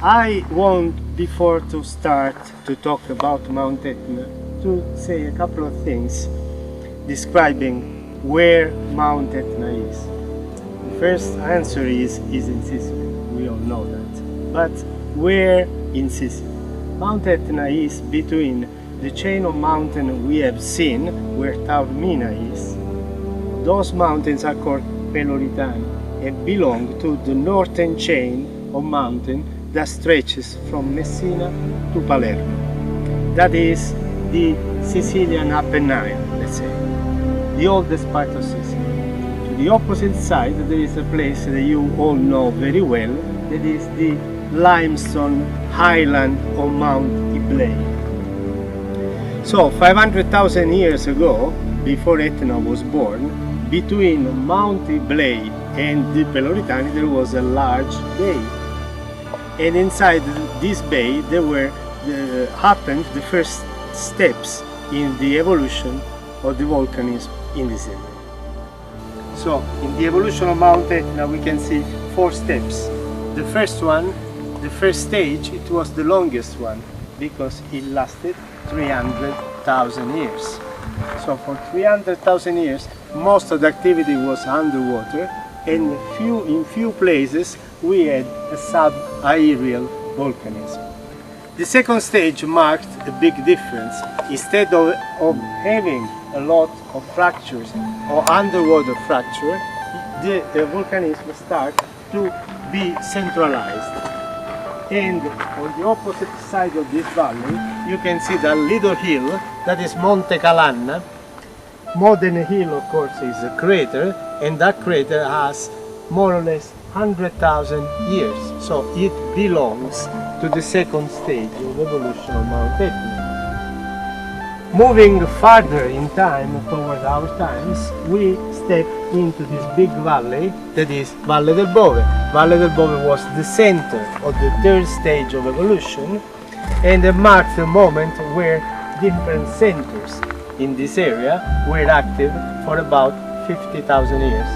I want, before to start to talk about Mount Etna, to say a couple of things describing where Mount Etna is. The first answer is in Sicily. We all know that. But where in Sicily? Mount Etna is between the chain of mountains we have seen, where Taormina is. Those mountains are called Peloritani and belong to the northern chain of mountains that stretches from Messina to Palermo. That is the Sicilian Apennine, let's say, the oldest part of Sicily. To the opposite side there is a place that you all know very well, that is the limestone highland of Mount Etna. So 500,000 years ago, before Etna was born, between Mount Etna and the Peloritani there was a large bay. And inside this bay there happened the first steps in the evolution of the volcanism in this area. So in the evolution of Mount Etna we can see 4 steps. The first one, the first stage, it was the longest one because it lasted 300,000 years. So for 300,000 years most of the activity was underwater, and in few places we had a sub-aerial volcanism. The second stage marked a big difference. Instead of having a lot of fractures or underwater fracture, the volcanism started to be centralized. And on the opposite side of this valley you can see the little hill that is Monte Calanna. Modern Hill, of course, is a crater, and that crater has more or less 100,000 years, so it belongs to the second stage of evolution of Mount Etna. Moving farther in time toward our times, we step into this big valley, that is Valle del Bove. Valle del Bove was the center of the third stage of evolution, and it marked a moment where different centers in this area were active for about 50,000 years.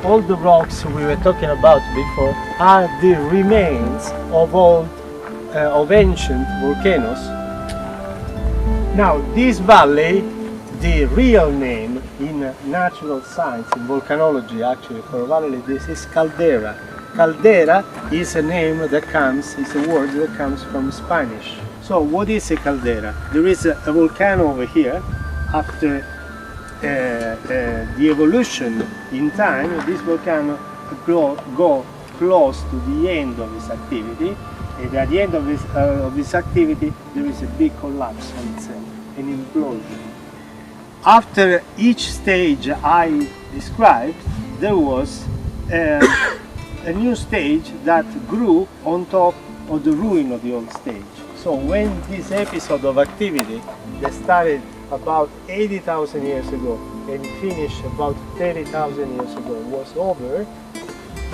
All the rocks we were talking about before are the remains of ancient volcanoes. Now this valley, the real name in natural science, in volcanology actually, for a valley this is caldera. Caldera is a name that comes, is a word that comes from Spanish. So what is a caldera? There is a volcano over here. After the evolution in time, this volcano go close to the end of its activity, and at the end of its activity there is a big collapse on itself, an implosion. After each stage I described, there was a new stage that grew on top of the ruin of the old stage. So when this episode of activity that started about 80,000 years ago and finished about 30,000 years ago was over,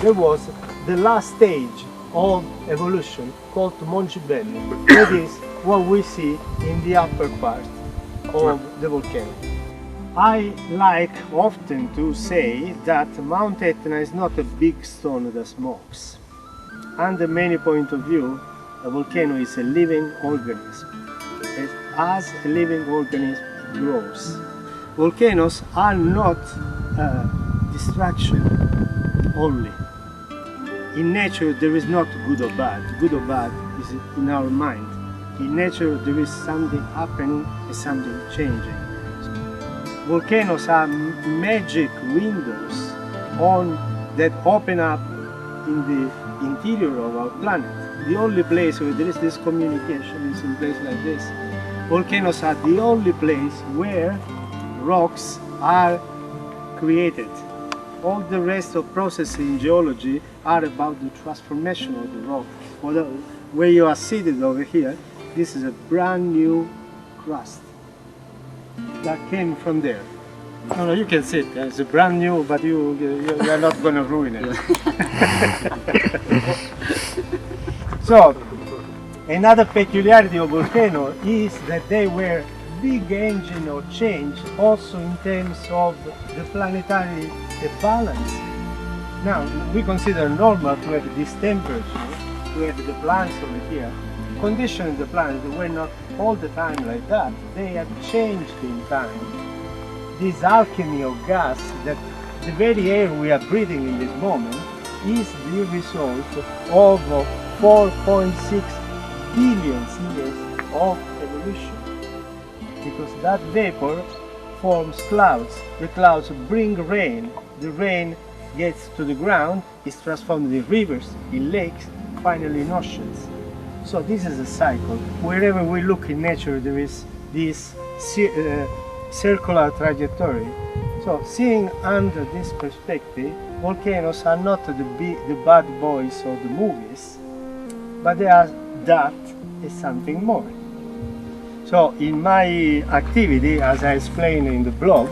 there was the last stage of evolution called Mongibello. That is what we see in the upper part of the volcano. I like often to say that Mount Etna is not a big stone that smokes. Under many points of view, a volcano is a living organism. As a living organism, it grows. Volcanoes are not distraction only. In nature, there is not good or bad. Good or bad is in our mind. In nature, there is something happening and something changing. Volcanoes are magic windows that open up in the interior of our planet. The only place where there is this communication is in places like this. Volcanoes are the only place where rocks are created. All the rest of processes in geology are about the transformation of the rock. Where you are seated over here, this is a brand new crust that came from there. No, you can sit. It's a brand new, but you are not going to ruin it. So, another peculiarity of volcano is that they were big engine of change also in terms of the planetary balance. Now, we consider normal to have this temperature to have the plants over here. Conditioning the plants were not all the time like that. They have changed in time. This alchemy of gas, that the very air we are breathing in this moment, is the result of 4.6 billion years of evolution. Because that vapor forms clouds. The clouds bring rain. The rain gets to the ground, is transformed in rivers, in lakes, finally in oceans. So this is a cycle. Wherever we look in nature, there is this circular trajectory. So seeing under this perspective, volcanoes are not the bad boys of the movies, but they are that and something more. So in my activity, as I explained in the blog,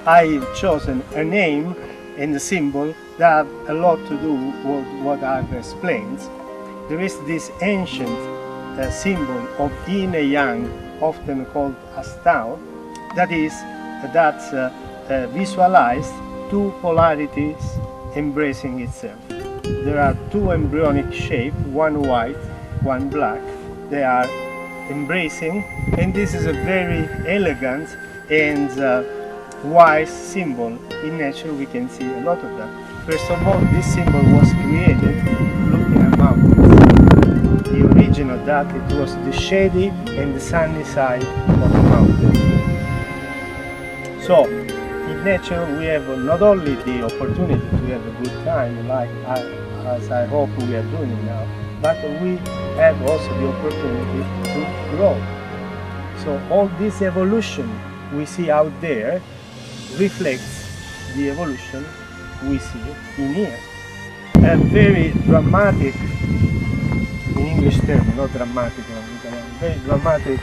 I've chosen a name and a symbol that have a lot to do with what I've explained. There is this ancient symbol of yin and yang, often called as Tao, that visualized two polarities embracing itself. There are two embryonic shapes, one white, one black. They are embracing, and this is a very elegant and wise symbol. In nature we can see a lot of that. First of all, this symbol was created looking at mountains. The origin of that, it was the shady and the sunny side of the mountain. So in nature we have not only the opportunity to have a good time, like as I hope we are doing now, but we have also the opportunity to grow. So all this evolution we see out there reflects the evolution we see in here. A very dramatic, in English term, not dramatic, a very dramatic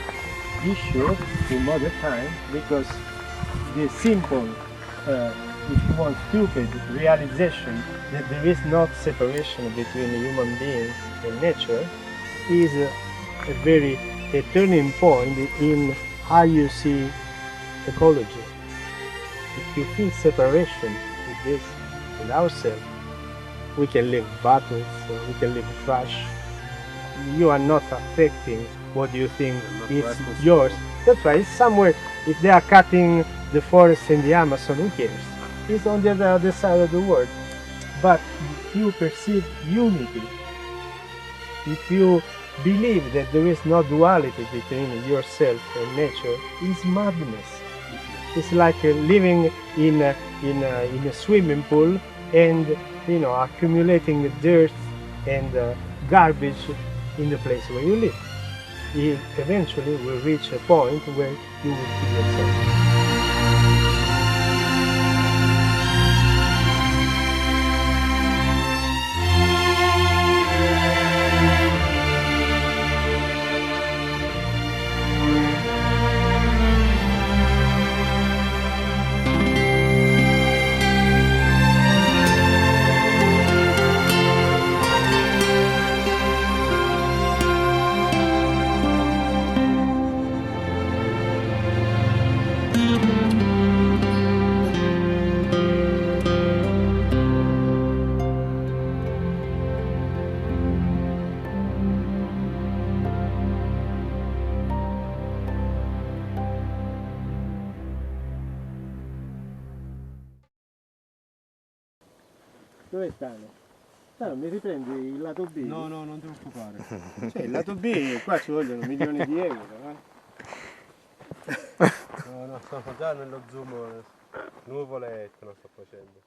issue in modern time, because the simple, if you want, stupid realization that there is not separation between a human being and nature is a turning point in how you see ecology. If you feel separation with this, with ourselves, we can live battles, we can live trash. You are not affecting what you think is yours. That's right, it's somewhere. If they are cutting the forest in the Amazon, who cares? It's on the other side of the world. But if you perceive unity, if you believe that there is no duality between yourself and nature, it's madness. It's like living in a swimming pool and accumulating dirt and garbage in the place where you live. You eventually will reach a point where you will kill yourself. Dove stanno? Mi riprendi il lato B? No, non ti preoccupare. Cioè, il lato B, qua ci vogliono milioni di euro, No, sono già nello zoom, nuvole Etna sto facendo.